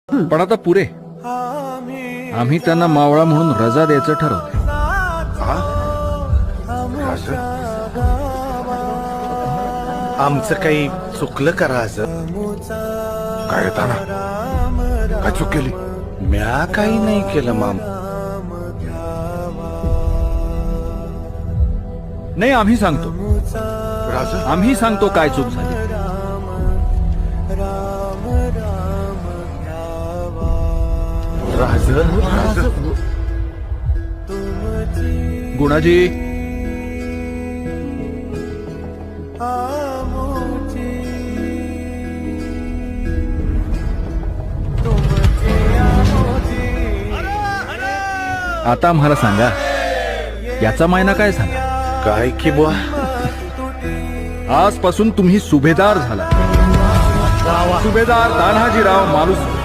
पण आता पुरे आम्ही त्यांना मावळा म्हणून रजा द्यायचं ठरवलंय. आमचं काही चुकलं का राज? काय येताना काय चूक केली? म्या काही नाही केलं माम. नाही, आम्ही सांगतो राज आम्ही सांगतो काय चूक झाली. राज गुणाजी, आता आम्हाला सांगा याचा मायना काय झाला? काय की बुवा? आजपासून तुम्ही सुभेदार झाला. सुभेदार तान्हाजीराव मालुसरे.